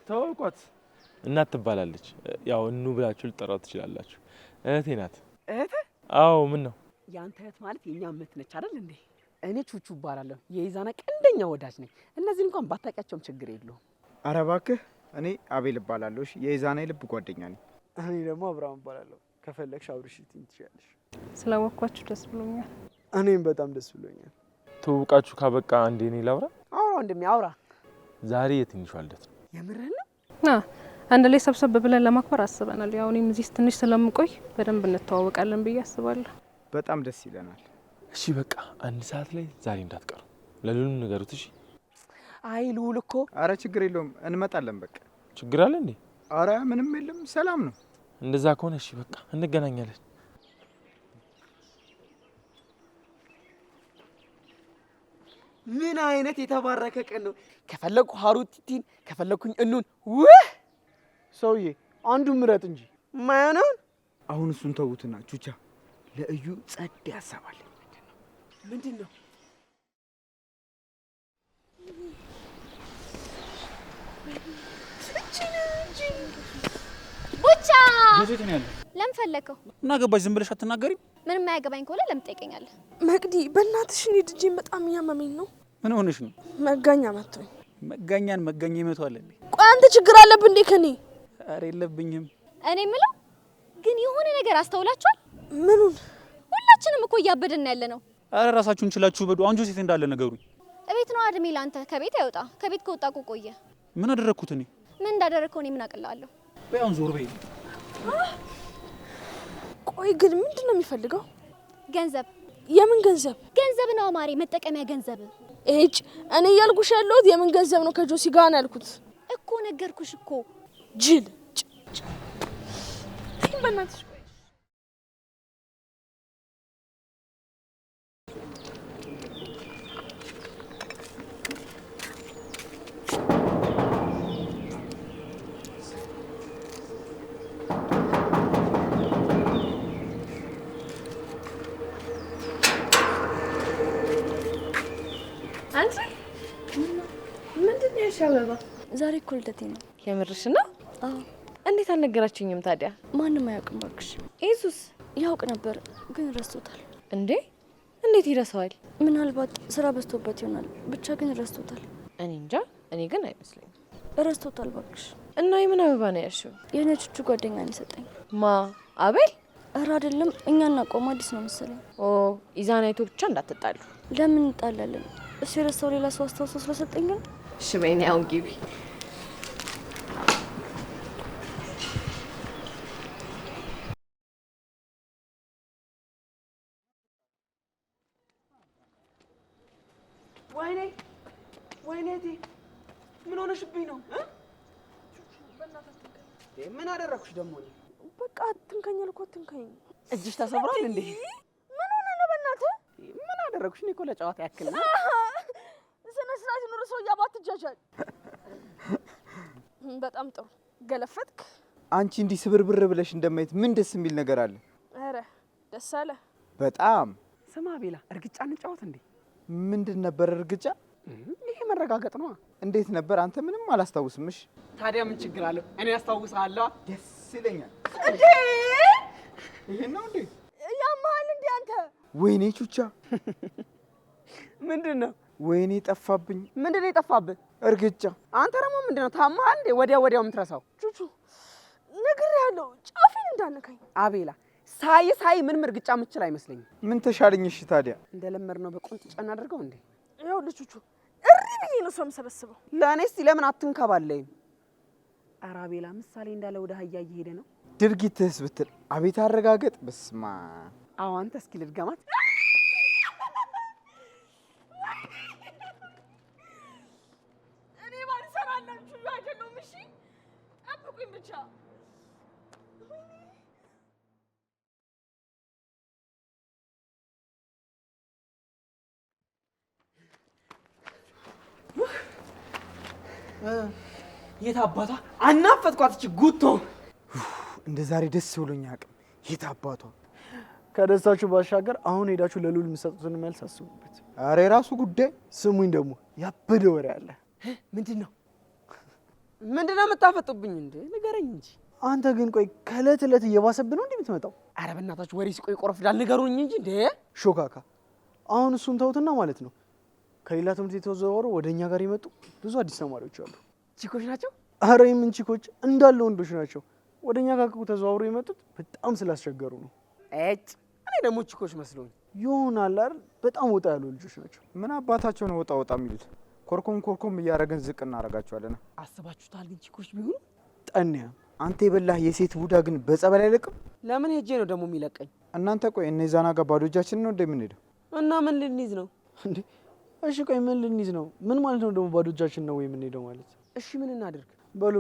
Speaker 4: ተዋውቋት። እናት ትባላለች። ያው እኑ ብላችሁ ልጠራው ትችላላችሁ። እህቴ ናት።
Speaker 3: እህቴ?
Speaker 4: አዎ ምን ነው?
Speaker 3: ያንተ እህት ማለት የኛ እህት ነች አይደል እንዴ? እኔ ቹቹ እባላለሁ። የኢዛና ቀንደኛ ወዳጅ ነኝ። እነዚህ እንኳን ባታውቂያቸውም ችግር የለውም።
Speaker 5: ኧረ እባክህ እኔ አቤል እባላለሁ። የኢዛና የልብ ጓደኛ ነኝ።
Speaker 9: እኔ ደግሞ አብርሃም እባላለሁ። ከፈለግሽ አብርሽ ትችያለሽ።
Speaker 6: ስላወቅኳችሁ ደስ ብሎኛል።
Speaker 9: እኔም በጣም ደስ ብሎኛል።
Speaker 4: ተዋውቃችሁ ካበቃ አንዴ እኔ ላውራ።
Speaker 3: አውራ ወንድሜ አውራ።
Speaker 4: ዛሬ የትንሿ ልደት ነው።
Speaker 3: የምርህን ነው?
Speaker 6: አንድ ላይ ሰብሰብ ብለን ለማክበር አስበናል። ያው እኔም እዚህ ትንሽ ስለምቆይ በደንብ እንተዋወቃለን ብዬ አስባለሁ።
Speaker 5: በጣም ደስ ይለናል።
Speaker 4: እሺ በቃ 1 ሰዓት ላይ ዛሬ እንዳትቀሩ። ለሉልም ንገሩት እሺ።
Speaker 3: አይ ልውል እኮ።
Speaker 5: አረ ችግር የለውም እንመጣለን። በቃ
Speaker 4: ችግር አለ እንዴ?
Speaker 5: አረ ምንም የለም ሰላም ነው።
Speaker 4: እንደዛ ከሆነ እሺ በቃ እንገናኛለን።
Speaker 3: ምን አይነት የተባረከ ቀን ነው! ከፈለኩ ሀሩቲቲን ከፈለኩኝ እኑን። ውህ
Speaker 9: ሰውዬ አንዱን ምረጥ እንጂ
Speaker 3: ማያነውን።
Speaker 5: አሁን እሱን ተውትና ቹቻ ለእዩ ጸድ ያሰባል።
Speaker 3: ምንድን ነው?
Speaker 2: ቡቻ
Speaker 10: የት ነው ያለው?
Speaker 2: ለምን ፈለከው?
Speaker 10: እና ገባሽ ዝም ብለሽ አትናገሪም?
Speaker 2: ምንም የማያገባኝ ከሆነ ለምን ትጠይቀኛለህ?
Speaker 1: መቅዲ በእናትሽ እኔ ልጄን በጣም እያመመኝ ነው።
Speaker 10: ምን ሆነሽ ነው?
Speaker 1: መጋኛ መቶኝ።
Speaker 10: መጋኛን መጋኛ ይመቷል እንዴ?
Speaker 1: ቆይ አንተ ችግር አለብህ እንዴ ከኔ?
Speaker 10: ኧረ የለብኝም።
Speaker 2: እኔ የምለው ግን የሆነ ነገር አስተውላችኋል?
Speaker 1: ምኑን?
Speaker 2: ሁላችንም እኮ እያበድን ያለ ነው።
Speaker 10: ኧረ ራሳችሁን ችላችሁ በዱ። አንጆ ሴት እንዳለ ነገሩኝ።
Speaker 2: እቤት ነው እድሜ ላንተ። ከቤት አይወጣ። ከቤት ከወጣ እኮ ቆየ።
Speaker 10: ምን አደረግኩት እኔ?
Speaker 2: ምን እንዳደረግከው እኔ ምን አቅልላለሁ?
Speaker 10: በይ አሁን ዞር በይ።
Speaker 1: ቆይ ግን ምንድን ነው የሚፈልገው?
Speaker 2: ገንዘብ።
Speaker 1: የምን ገንዘብ?
Speaker 2: ገንዘብ ነው ማሬ፣ መጠቀሚያ ገንዘብ።
Speaker 1: እጭ እኔ ያልኩሽ ያለሁት የምን ገንዘብ ነው ከጆሲ ጋር ነው ያልኩት
Speaker 2: እኮ ነገርኩሽ እኮ
Speaker 1: ጅል በእናትሽ አንቺ ምንድን ነው ያሻበባ?
Speaker 2: ዛሬ እኮ ልደቴ ነው።
Speaker 1: የምርሽ ነው?
Speaker 2: አዎ።
Speaker 1: እንዴት አልነገራችሁኝም ታዲያ?
Speaker 2: ማንም አያውቅም እባክሽ።
Speaker 1: ኢየሱስ
Speaker 2: ያውቅ ነበር ግን ረስቶታል።
Speaker 1: እንዴ እንዴት ይረሳዋል?
Speaker 2: ምናልባት ስራ በዝቶበት ይሆናል። ብቻ ግን ረስቶታል።
Speaker 1: እኔ እንጃ። እኔ ግን አይመስለኝም።
Speaker 2: ረስቶታል እባክሽ።
Speaker 1: እና የምን አበባ ነው ያልሽው?
Speaker 2: የነጭቹ ጓደኛ ነው የሰጠኝ።
Speaker 1: ማ አቤል?
Speaker 2: እረ አይደለም፣ እኛ እናቆም አዲስ ነው መሰለኝ።
Speaker 1: ኦ ኢዛና አይቶ ብቻ እንዳትጣሉ።
Speaker 2: ለምን እንጣላለን? እሱ የረሳው ሌላ ሰው አስታውሶ ስለሰጠኝ ነው።
Speaker 1: እሺ በይኔ አሁን ግቢ።
Speaker 3: ወይኔ ምን ሆነሽብኝ ነው? ምን አደረኩሽ ደግሞ?
Speaker 1: በቃ አትንከኝ አልኩ አትንከኝ።
Speaker 3: እጅሽ ተሰብሯል እንዴ?
Speaker 1: ምን ሆነ ነው በእናትህ?
Speaker 3: ምን አደረኩሽ? እኔ እኮ ለጨዋታ ያክል ነው።
Speaker 1: ስነ ስርዓት ይኑር ሰውዬ፣ አትጃጃል። በጣም ጥሩ ገለፈጥክ።
Speaker 5: አንቺ እንዲህ ስብርብር ብለሽ እንደማየት ምን ደስ የሚል ነገር አለ?
Speaker 1: ኧረ ደስ አለ
Speaker 5: በጣም።
Speaker 3: ስማ ቤላ፣ እርግጫ እንጫወት እንዴ?
Speaker 5: ምንድን ነበር እርግጫ?
Speaker 3: ይሄ መረጋገጥ ነው።
Speaker 5: እንዴት ነበር? አንተ ምንም አላስታውስምሽ።
Speaker 3: ታዲያ ምን ችግር አለው? እኔ አስታውሳለሁ።
Speaker 5: ደስ ይለኛል።
Speaker 1: እንዴ
Speaker 5: ይሄን ነው እንዴ?
Speaker 1: ያማል እንዴ አንተ?
Speaker 5: ወይኔ ቹቻ፣
Speaker 3: ምንድን ነው?
Speaker 5: ወይኔ ጠፋብኝ።
Speaker 3: ምንድን ነው የጠፋብህ?
Speaker 5: እርግጫ።
Speaker 3: አንተ ደግሞ ምንድን ነው ታማሃል እንዴ? ወዲያው የምትረሳው?
Speaker 1: ቹቹ ነግሬሃለሁ፣ ጫፌን እንዳነካኝ።
Speaker 3: አቤላ ሳይ ምንም እርግጫ የምችል አይመስለኝም።
Speaker 5: ምን ተሻለኝ? እሺ ታዲያ
Speaker 3: እንደለመድነው በቁንጥጫ እናድርገው እንዴ?
Speaker 1: ይኸውልህ ቹቹ እሪ ብዬ ነው ሰው የምሰበስበው።
Speaker 3: ለእኔስ ለምን አትንከባለይም? ኧረ አቤላ ምሳሌ እንዳለ ወደ አህያ እየሄደ ነው።
Speaker 5: ድርጊትህስ ብትል አቤት አረጋገጥ። በስማ
Speaker 3: አዎ አንተ እስኪ ልድገማት።
Speaker 1: እኔ ባልሰራላችሁ አይደለም። እሺ ጠብቁኝ ብቻ።
Speaker 3: የት አባቷ አናፈጥኳት እቺ ጉቶ።
Speaker 5: እንደ ዛሬ ደስ ብሎኝ አቅም። የት አባቷ።
Speaker 9: ከደስታችሁ ባሻገር አሁን ሄዳችሁ ለሉል የምትሰጡትን መልስ አስቡበት።
Speaker 5: አረ የራሱ ጉዳይ።
Speaker 9: ስሙኝ፣ ደግሞ ያበደ ወሬ አለ።
Speaker 3: ምንድን ነው የምታፈጡብኝ እንዴ? ንገረኝ እንጂ።
Speaker 9: አንተ ግን ቆይ ከእለት እለት እየባሰብህ ነው እንዴ የምትመጣው?
Speaker 3: አረ በእናታችሁ ወሬ ሲቆይ ቆረፍዳል። ንገሩኝ እንጂ እንዴ።
Speaker 9: ሾካካ፣ አሁን እሱን ተውትና ማለት ነው ከሌላ ትምህርት የተዘዋወሩ ወደ እኛ ጋር የመጡ ብዙ አዲስ ተማሪዎች አሉ።
Speaker 3: ቺኮች ናቸው?
Speaker 9: አረ የምን ቺኮች እንዳለ ወንዶች ናቸው። ወደ እኛ ጋር ተዘዋውሮ የመጡት በጣም ስላስቸገሩ ነው።
Speaker 3: እጭ እኔ ደግሞ ቺኮች መስሎኝ
Speaker 9: ይሆናል አይደል? በጣም ወጣ ያሉ ልጆች ናቸው።
Speaker 5: ምን አባታቸው ነው ወጣ የሚሉት? ኮርኮም እያደረገን ዝቅ እናደርጋቸዋለን።
Speaker 3: አስባችሁታል? ግን ቺኮች ቢሆኑ
Speaker 9: ጠንያ።
Speaker 5: አንተ የበላህ የሴት ቡዳ ግን በጸበል አይለቅም።
Speaker 3: ለምን ሄጄ ነው ደግሞ የሚለቀኝ?
Speaker 5: እናንተ ቆይ እነ ዛና ጋር ባዶ እጃችንን ነው እንደምንሄደው?
Speaker 3: እና ምን ልንይዝ ነው
Speaker 9: እንዴ? እሺ ቆይ ምን ልንይዝ ነው? ምን ማለት ነው ደግሞ ባዶ እጃችን ነው ወይ የምንሄደው ማለት?
Speaker 3: እሺ ምን እናድርግ?
Speaker 9: በሉ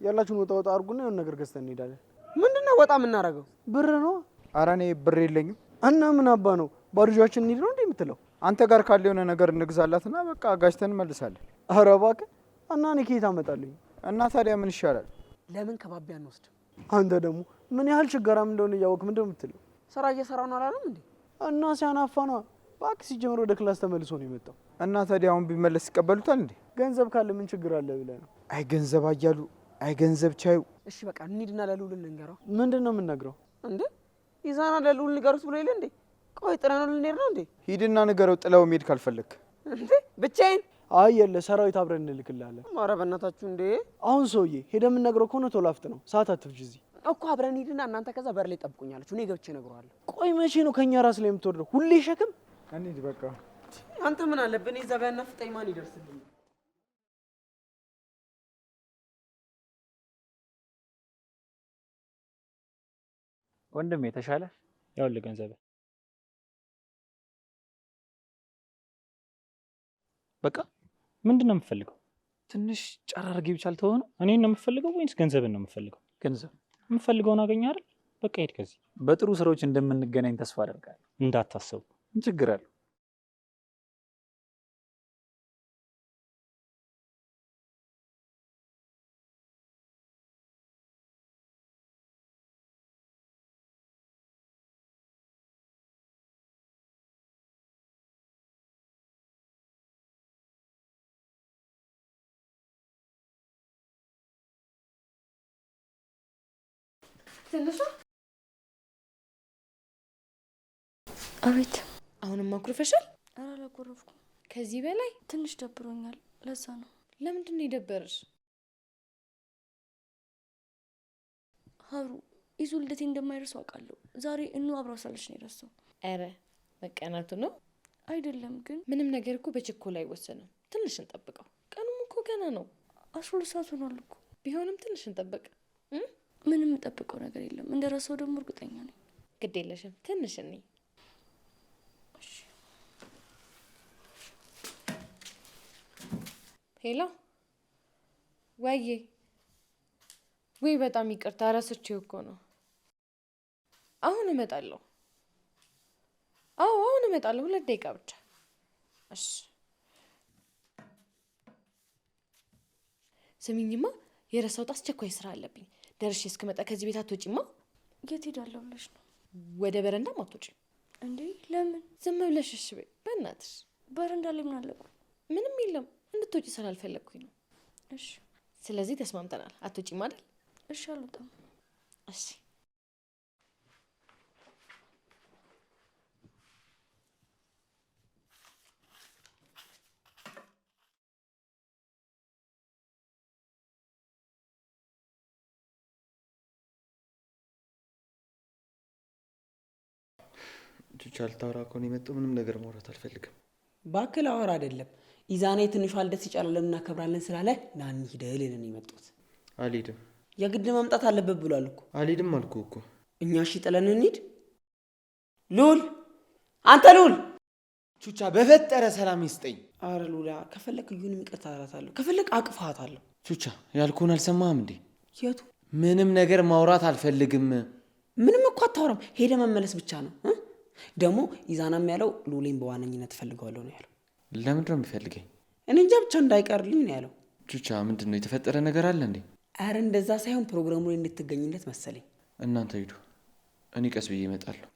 Speaker 9: ያላችሁን ወጣ አድርጉና የሆነ ነገር ገዝተን እንሄዳለን።
Speaker 3: ምንድነው ወጣ የምናደርገው?
Speaker 9: ብር ነው።
Speaker 5: ኧረ እኔ ብር የለኝም።
Speaker 9: እና ምን አባ ነው ባዶ እጃችን እንሂድ ነው እንዴ የምትለው?
Speaker 5: አንተ ጋር ካለ የሆነ ነገር እንግዛላትና በቃ ጋጅተን እንመልሳለን።
Speaker 9: ኧረ እባክህ እና እኔ ከየት አመጣለሁ?
Speaker 5: እና ታዲያ ምን ይሻላል?
Speaker 3: ለምን ከባቢያ እንወስድ?
Speaker 9: አንተ ደግሞ ምን ያህል ችጋራም እንደሆነ እያወቅህ ምንድን ነው የምትለው?
Speaker 3: ስራ እየሰራሁ ነው አላለም እንዴ?
Speaker 9: እና ሲያናፋ ነው እባክህ። ሲጀምር ወደ ክላስ ተመልሶ ነው የመጣው።
Speaker 5: እና ታዲያ አሁን ቢመለስ ይቀበሉታል እንዴ?
Speaker 9: ገንዘብ ካለ ምን ችግር አለ ብለህ ነው?
Speaker 5: አይ ገንዘብ አያሉ፣ አይ ገንዘብ ቻዩ።
Speaker 3: እሺ በቃ እንሂድና ለልውል እንንገረው።
Speaker 9: ምንድን ነው የምንነግረው
Speaker 3: እንዴ? ይዛና ለልውል ንገሩት ብሎ የለ እንዴ? ቆይ ጥለነው ልንሄድ ነው እንዴ?
Speaker 5: ሂድና ንገረው፣ ጥለው መሄድ ካልፈለክ።
Speaker 3: እንዴ ብቻዬን?
Speaker 9: አይ የለ ሰራዊት አብረን እንልክልሃለን።
Speaker 3: ኧረ በእናታችሁ እንዴ!
Speaker 9: አሁን ሰውዬ ሄደህ የምንነግረው ከሆነ ቶሎ አፍጥ ነው፣ ሰዓት አትፍጅ። እዚህ
Speaker 3: እኮ አብረን ሂድና እናንተ ከዛ በር ላይ ጠብቁኛላችሁ፣ እኔ ገብቼ እነግረዋለሁ።
Speaker 9: ቆይ መቼ ነው ከኛ ራስ ላይ የምትወርደው? ሁሌ ሸክም።
Speaker 5: እንሂድ በቃ።
Speaker 3: አንተ ምን አለብህ? እዛ ቢያናፍጠኝ ማን ይደርስልኝ?
Speaker 10: ወንድሜ የተሻለ ያውልህ ገንዘብ በቃ ምንድን ነው የምፈልገው? ትንሽ ጫር አድርጌ ብቻ አልተወው ነው? እኔን ነው የምፈልገው ወይስ ገንዘብን ነው የምፈልገው? ገንዘብ የምፈልገውን አገኘ አይደል? በቃ ሂድ ከዚህ። በጥሩ ስራዎች እንደምንገናኝ ተስፋ አደርጋለሁ። እንዳታሰቡ። ምን ችግር አለው?
Speaker 1: ትንሿ
Speaker 11: አቤት።
Speaker 1: አሁንም አኩርፈሻል?
Speaker 11: ኧረ አላኮረፍኩም።
Speaker 1: ከዚህ በላይ
Speaker 11: ትንሽ ደብሮኛል፣ ለዛ ነው።
Speaker 1: ለምንድን ነው የደበረሽ?
Speaker 11: ሀሩ ይዙ ልደቴ እንደማይረሳው አውቃለሁ። ዛሬ አብራው ሳለች ነው የረሳው።
Speaker 1: ኧረ መቀናቱ ነው
Speaker 11: አይደለም። ግን
Speaker 1: ምንም ነገር እኮ በችኮላ አይወሰንም። ትንሽ እንጠብቀው። ቀኑም እኮ ገና ነው።
Speaker 11: 12 ሰዓት ሆኗል እኮ።
Speaker 1: ቢሆንም ትንሽ እንጠብቅ።
Speaker 11: ምንም የምጠብቀው ነገር የለም። እንደረሳው ደግሞ እርግጠኛ ነኝ።
Speaker 1: ግድ የለሽም፣ ትንሽ እኔ ሄሎ ወዬ፣ ወይ በጣም ይቅርታ ረስቼው እኮ ነው። አሁን እመጣለሁ። አዎ አሁን እመጣለሁ። 2 ደቂቃ ብቻ። እሺ ስሚኝማ፣ የረሳሁት አስቸኳይ ስራ አለብኝ። ደርሼ እስክመጣ ከዚህ ቤት አትወጪማ።
Speaker 11: የት ሄዳለሁ ብለሽ ነው?
Speaker 1: ወደ በረንዳም አትወጪም
Speaker 11: እንዴ? ለምን?
Speaker 1: ዝም ብለሽ እሺ በይ በእናትሽ።
Speaker 11: በረንዳ ላይ ምን አለቁ?
Speaker 1: ምንም የለም። እንድትወጪ ስላልፈለግኩኝ ነው።
Speaker 11: እሺ
Speaker 1: ስለዚህ ተስማምተናል። አትወጪም አይደል?
Speaker 11: እሺ አልወጣም።
Speaker 1: እሺ
Speaker 8: ቹቻ ልታወራ ከሆነ የመጣው ምንም ነገር ማውራት አልፈልግም።
Speaker 3: ባክል አወራ አይደለም ኢዛኔ ትንሿ ልደት ይጫላል ለምን እናከብራለን ስላለ ና እንሂድ ልልን የመጡት።
Speaker 8: አልሄድም።
Speaker 3: የግድ መምጣት አለበት ብሏል እኮ።
Speaker 8: አልሄድም አልኩህ እኮ።
Speaker 3: እኛ እሺ ጥለን እንሂድ። ሉል አንተ ሉል።
Speaker 8: ቹቻ በፈጠረ ሰላም ይስጠኝ።
Speaker 3: አረ ሉላ ከፈለክ እዩንም ይቅርታ አላታለሁ፣ ከፈለክ አቅፋታለሁ።
Speaker 8: ቹቻ ያልኩህን አልሰማህም እንዴ?
Speaker 3: የቱ?
Speaker 8: ምንም ነገር ማውራት አልፈልግም።
Speaker 3: ምንም እኮ አታወራም። ሄደ መመለስ ብቻ ነው። ደግሞ ኢዛናም ያለው ሉሌን በዋነኝነት እፈልገዋለሁ ነው ያለው።
Speaker 8: ለምንድን ነው የሚፈልገኝ?
Speaker 3: እኔ እንጃ ብቻ እንዳይቀርልኝ ነው ያለው።
Speaker 8: ቹቻ ምንድን ነው የተፈጠረ ነገር አለ እንዴ?
Speaker 3: አረ እንደዛ ሳይሆን ፕሮግራሙ ላይ እንድትገኝለት መሰለኝ።
Speaker 8: እናንተ ሂዱ፣ እኔ ቀስ ብዬ እመጣለሁ።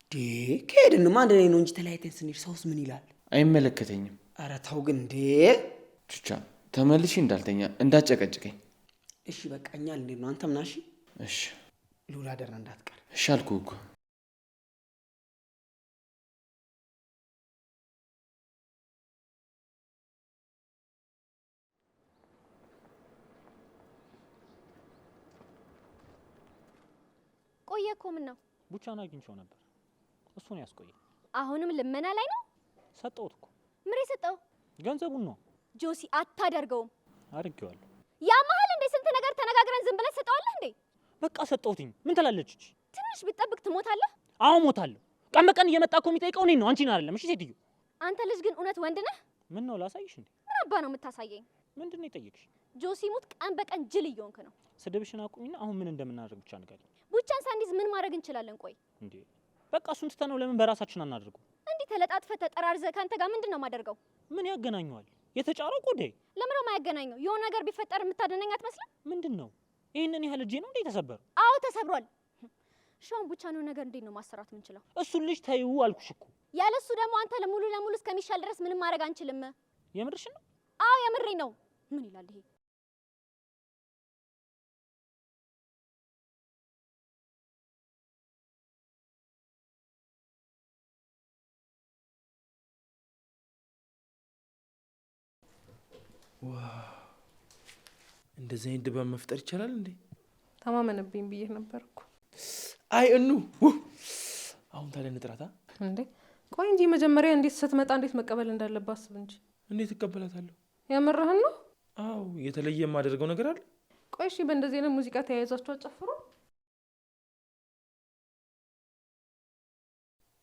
Speaker 3: ከሄድንማ አንድ ላይ ነው እንጂ ተለያይተን ስንሄድ ሰውስ ምን ይላል?
Speaker 8: አይመለከተኝም።
Speaker 3: አረ ተው ግን እንዴ!
Speaker 8: ቹቻ ተመልሼ እንዳልተኛ እንዳጨቀጭቀኝ።
Speaker 3: እሺ በቃ እኛ ልንሄድ ነው። አንተም ና እሺ።
Speaker 8: እሺ
Speaker 3: ሉላ ደራ እንዳትቀር።
Speaker 8: እሺ አልኩህ እኮ።
Speaker 2: ቆየ እኮ ምን ነው?
Speaker 10: ቡቻን አግኝቼው ነበር። እሱን ያስቆየ።
Speaker 2: አሁንም ልመና ላይ ነው?
Speaker 10: ሰጠሁት እኮ።
Speaker 2: ምን የሰጠው?
Speaker 10: ገንዘቡን ነው።
Speaker 2: ጆሲ አታደርገውም።
Speaker 10: አድርጌዋለሁ።
Speaker 2: ያ መሀል እንዴ ስንት ነገር ተነጋግረን ዝም ብለህ ሰጠዋለህ እንዴ?
Speaker 10: በቃ ሰጠሁትኝ። ምን ትላለች እቺ?
Speaker 2: ትንሽ ብትጠብቅ ትሞታለህ።
Speaker 10: አዎ ሞታለሁ። ቀን በቀን እየመጣ እኮ የሚጠይቀው እኔን ነው፣ አንቺን አይደለም። እሺ ሴትዮ።
Speaker 2: አንተ ልጅ ግን እውነት ወንድ ነህ?
Speaker 10: ምን ነው ላሳይሽ እንዴ?
Speaker 2: ምን አባ ነው የምታሳየኝ?
Speaker 10: ምንድን ነው የጠየቅሽ?
Speaker 2: ጆሲ ሙት ቀን በቀን ጅል እየሆንክ ነው።
Speaker 10: ስድብሽን አቁሚና አሁን ምን እንደምናደርግ ብቻ ንገሪኝ።
Speaker 2: ቡቻን ሳንዲዝ ምን ማድረግ እንችላለን? ቆይ
Speaker 10: እንዴ በቃ እሱን ትተነው ለምን በራሳችን አናደርገው?
Speaker 2: እንዲህ ተለጣጥፈህ ተጠራርዘህ ከአንተ ጋር ምንድን ነው የማደርገው?
Speaker 10: ምን ያገናኘዋል? የተጫረው ቆዴ
Speaker 2: ለምን ነው የማያገናኘው? የሆነ ነገር ቢፈጠር የምታደነኝ አትመስልም?
Speaker 10: ምንድን ነው ይህንን ያህል እጄ ነው እንዴ ተሰበረ?
Speaker 2: አዎ ተሰብሯል። ሻውን ቡቻ ነው ነገር እንዴት ነው ማሰራት የምንችለው?
Speaker 10: እሱን ልጅ ተይው አልኩሽ እኮ።
Speaker 2: ያለሱ ደግሞ አንተ ለሙሉ ለሙሉ እስከሚሻል ድረስ ምንም ማድረግ አንችልም።
Speaker 10: የምርሽ ነው?
Speaker 2: አዎ የምሬ ነው። ምን ይላል ይሄ?
Speaker 4: እንደዚህ አይነት ድባብ መፍጠር ይቻላል እንዴ?
Speaker 6: ተማመንብኝ ብዬ ነበር እኮ።
Speaker 4: አይ እኑ አሁን ታዲያ እንጥራታ
Speaker 6: እንዴ? ቆይ እንጂ መጀመሪያ እንዴት ስትመጣ እንዴት መቀበል እንዳለባት አስብ እንጂ።
Speaker 4: እንዴት እቀበላታለሁ?
Speaker 6: የምርህን ነው?
Speaker 4: አዎ የተለየ የማደርገው ነገር አለ?
Speaker 6: ቆይ እሺ፣ በእንደዚህ አይነት ሙዚቃ ተያይዛችሁ አጨፍሩ።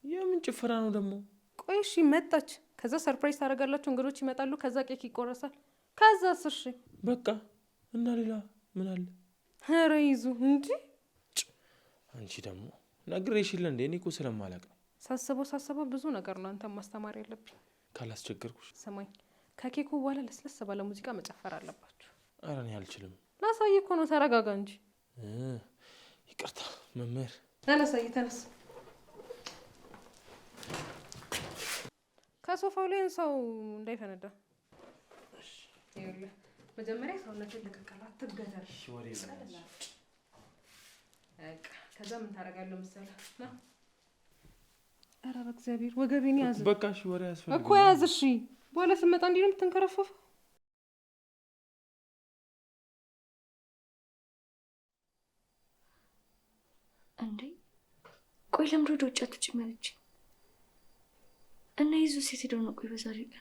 Speaker 4: የምን ጭፈራ ነው ደግሞ?
Speaker 6: ቆይ እሺ፣ መጣች፣ ከዛ ሰርፕራይዝ ታደርጋላችሁ፣ እንግዶች ይመጣሉ፣ ከዛ ኬክ ይቆረሳል። ከዛ እሺ
Speaker 4: በቃ እና ሌላ ምን አለ?
Speaker 6: ኧረ ይዙ እንጂ
Speaker 4: አንቺ ደግሞ ነግሬሽለ እንዴ? እኔ እኮ ስለማላቅ ነው።
Speaker 6: ሳስበው ብዙ ነገር ነው አንተ ማስተማር ያለብኝ።
Speaker 4: ካላስቸገርኩሽ
Speaker 6: ስማኝ፣ ከኬኩ በኋላ ለስለስ ባለ ሙዚቃ መጨፈር አለባችሁ።
Speaker 4: ኧረ እኔ አልችልም።
Speaker 6: ላሳይ እኮ ነው፣ ተረጋጋ እንጂ።
Speaker 4: ይቅርታ መምህር።
Speaker 6: ላሳይ፣ ተነስ። ከሶፋው ላይ ሰው እንዳይፈነዳ። ይኸውልህ መጀመሪያ ሰውነትን ልቀቀላ፣ አትገተር። በቃ ከዛ ምን ታደርጋለህ መሰለህ? ና ኧረ በእግዚአብሔር ወገቤን ያዝ።
Speaker 4: በቃ እሺ፣ ወሬ ያስፈልግ
Speaker 6: እኮ ያዝ። እሺ በኋላ ስመጣ እንዲህ ነው የምትንከረፈፈው።
Speaker 11: እንዴ ቆይ ለምንድን ወደ ውጭ አትወጪም ያለችኝ? እና ይዙ ሴት ሄደው ነው? ቆይ በዛሬ ቀን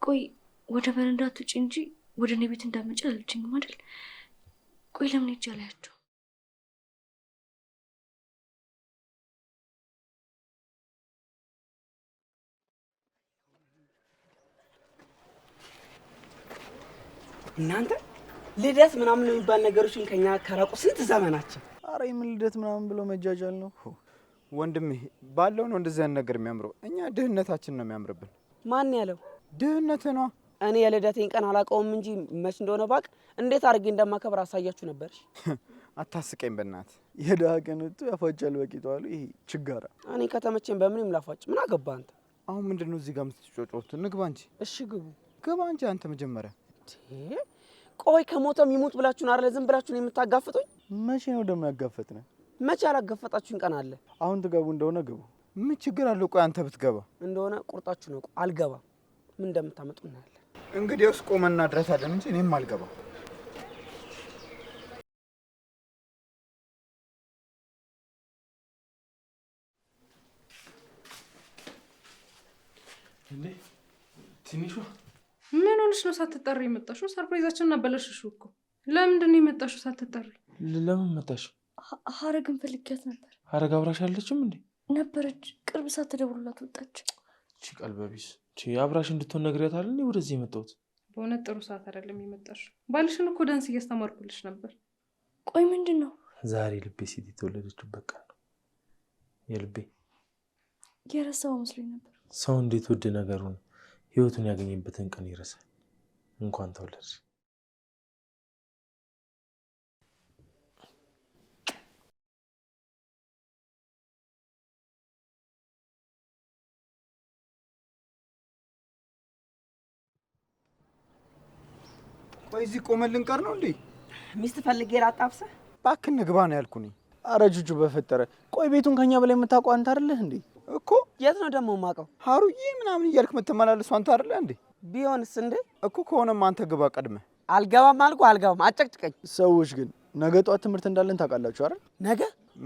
Speaker 11: ቆይ ወደ በረንዳ አትወጪ እንጂ ወደ እኔ ቤት እንዳትመጪ አላለችኝም አይደል? ቆይ ለምን ሄጄ አላያቸው?
Speaker 3: እናንተ ልደት ምናምን የሚባል ነገሮችን ከኛ ከራቁ ስንት ዘመናችን።
Speaker 9: አረ የምን ልደት ምናምን ብሎ መጃጃል ነው ወንድሜ። ባለው ነው እንደዚህ አይነት ነገር የሚያምረው። እኛ ድህነታችን ነው የሚያምርብን።
Speaker 3: ማን ያለው?
Speaker 9: ድህነት ነው።
Speaker 3: እኔ የልደቴን ቀን አላውቀውም እንጂ መች እንደሆነ ባቅ እንዴት አድርጌ እንደማከብር አሳያችሁ ነበር።
Speaker 9: አታስቀኝ በእናት። የድሀ ቀን ወጥቶ ያፋጫል በቂጡ አሉ። ይሄ ችጋራ።
Speaker 3: እኔ ከተመቸኝ በምንም ላፋጭ። ምን አገባ አንተ?
Speaker 9: አሁን ምንድነው እዚህ ጋር የምትጮጮት? ንግባ እንጂ።
Speaker 3: እሺ ግቡ።
Speaker 9: ግባ እንጂ አንተ መጀመሪያ።
Speaker 3: ቆይ ከሞተም ይሙት ብላችሁን አይደል ዝም ብላችሁን የምታጋፍጡኝ?
Speaker 9: መቼ ነው ደግሞ ያጋፈጥነው?
Speaker 3: መቼ ያላጋፈጣችሁኝ ቀን አለ?
Speaker 9: አሁን ትገቡ እንደሆነ ግቡ። ምን ችግር አለው? ቆይ አንተ ብትገባ
Speaker 3: እንደሆነ ቁርጣችሁ ነው። አልገባም። ምን እንደምታመጡ እናያለን።
Speaker 9: እንግዲያውስ ቆመና ድረሳለን እንጂ እኔም አልገባም።
Speaker 4: እንዴ ትንሿ
Speaker 6: ምን ሆነሽ ነው ሳትጠሪ የመጣሽው? ሰርፕራይዛችንን አበላሽሽው እኮ። ለምንድን ነው የመጣሽው ሳትጠሪ?
Speaker 4: ለምን መጣሽ?
Speaker 11: ሀረግን ፈልጊያት ነበር።
Speaker 4: ሀረግ አብራሽ አለችም እንዴ?
Speaker 11: ነበረች። ቅርብ ሰዓት ተደውሎላት ወጣች።
Speaker 4: እቺ ቀልበቢስ። እቺ አብራሽ እንድትሆን ነግሬያታል እንዴ ወደዚህ የመጣሁት።
Speaker 6: በእውነት ጥሩ ሰዓት አይደለም የመጣሽው። ባልሽን እኮ ዳንስ እያስተማርኩልሽ ነበር።
Speaker 11: ቆይ ምንድን ነው?
Speaker 4: ዛሬ ልቤ ሴት የተወለደችበት ቀን ነው። የልቤ
Speaker 11: የረሳው መስሎኝ ነበር።
Speaker 4: ሰው እንዴት ውድ ነገሩን ህይወቱን ያገኘበትን ቀን ይረሳል። እንኳን ተወለድሽ።
Speaker 9: ቆይ እዚህ ቆመን ልንቀር ነው እንዴ?
Speaker 3: ሚስት ፈልጌ ላጣብሰህ?
Speaker 9: እባክህ ንግባ ነው ያልኩኝ። ኧረ ጁጁ በፈጠረ። ቆይ ቤቱን ከኛ በላይ የምታውቀው አንተ አይደለህ እንዴ? እኮ
Speaker 3: የት ነው ደግሞ የማውቀው?
Speaker 9: ሀሩዬ ምናምን እያልክ የምትመላለሱ አንተ አይደለህ እንዴ?
Speaker 3: ቢሆንስ እንዴ?
Speaker 9: እኮ ከሆነማ አንተ ግባ ቀድመህ።
Speaker 3: አልገባም አልኩህ አልገባም። አጨቅጭቀኝ።
Speaker 9: ሰዎች ግን ነገ ጠዋት ትምህርት እንዳለን ታውቃላችሁ አይደል?
Speaker 3: ነገ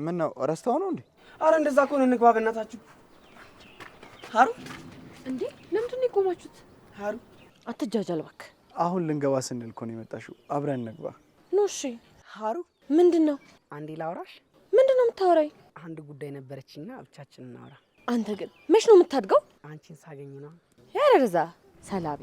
Speaker 9: ምን ነው ረስተው ነው እንዴ?
Speaker 3: አረ እንደዛ ከሆነ እንግባ በእናታችሁ። ሀሩ
Speaker 11: እንዴ ለምንድን ነው የቆማችሁት?
Speaker 3: ሀሩ
Speaker 11: አትጃጃል እባክህ።
Speaker 9: አሁን ልንገባ ስንል እኮ ነው የመጣሽው። አብረን እንግባ።
Speaker 11: ኖ እሺ።
Speaker 3: ሀሩ
Speaker 11: ምንድን ነው?
Speaker 3: አንዴ ላውራሽ።
Speaker 11: ምንድን ነው የምታወራኝ?
Speaker 3: አንድ ጉዳይ ነበረችና ብቻችን እናውራ።
Speaker 11: አንተ ግን መች ነው የምታድገው?
Speaker 3: አንቺን ሳገኝ ነው።
Speaker 11: ያረዛ ሰላቢ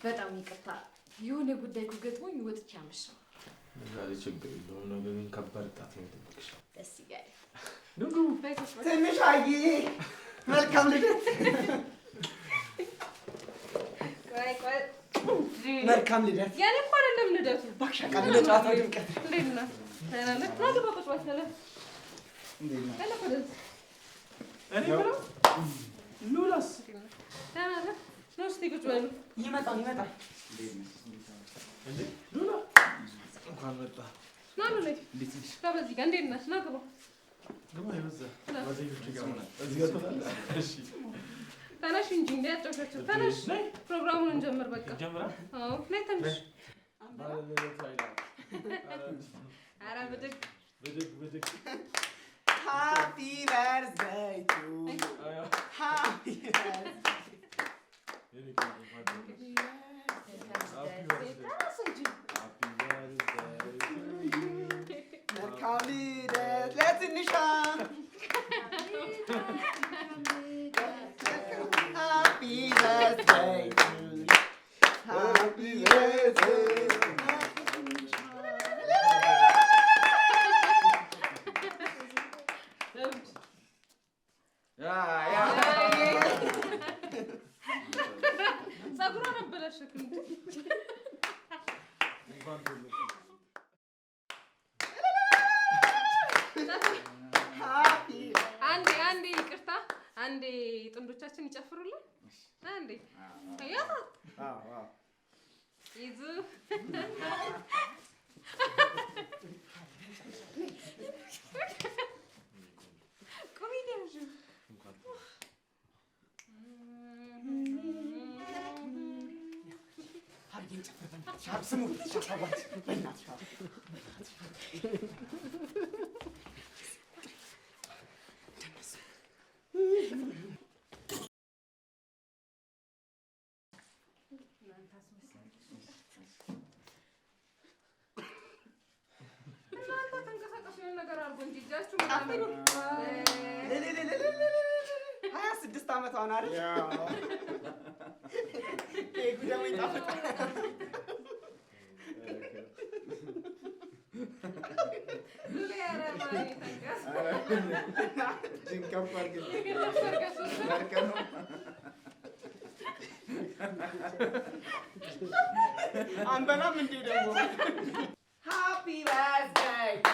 Speaker 2: በጣም ይቅርታ፣ የሆነ ጉዳይ ገጥሞኝ ወጥቼ አመሸሁ።
Speaker 4: ዛሬ ችግር የለውም። ነገ ግን ከባድ ጣት ነው የጠበቅሽ።
Speaker 2: ደስ ይላል።
Speaker 3: ትንሽ አይ መልካም ልደት። መልካም ልደት።
Speaker 6: ያኔ እኮ አይደለም ልደቱ።
Speaker 3: ባክሻ ቃል ለጨዋታ ድምቀት።
Speaker 6: እንዴት ነህ? ደህና ነህ? ና ግባ ቁጭ በል። ሰላም
Speaker 4: እኔ ብለው ሉላስ
Speaker 6: ደህና ነህ? ና እስኪ ቁጭ በሉ።
Speaker 3: ይመጣል።
Speaker 4: እንዴ ሉላ እንኳን መጣ።
Speaker 6: ና ሉላ፣ በዚህ ጋር እንዴት ነህ? ና ግባ።
Speaker 4: ግባ ይበዛ
Speaker 6: ተነሽ እንጂ እንዳያጫውሻቸው። ተነሽ፣ ፕሮግራሙን እንጀምር። በቃ አዎ፣ ነይ ተነሽ። ኧረ ብድግ
Speaker 3: ብድግ። ሃፒ በርዝዴይ ቱ ሃፒ መልካም ልደት ለትንሿ ሃፒ በርዝዴይ ቱ ሃፒ በርዝዴይ
Speaker 6: ፀጉሯን አበላሸክ እንዴ? አንዴ ይቅርታ፣ አንዴ ጥንዶቻችን ይጨፍሩልን። አንዴ ያ ይዙ እናንተ ተንቀሳቀሱ፣ የሆነ ነገር አድርጎ እንጂ እጃችሁ ምናምን
Speaker 3: 26 ዓመቷ ነው አይደል? ኬኩ ደግሞ ይጣፍጣል። አንበላም እንዴ ደግሞ ሃፒ በርዝዴይ ቱ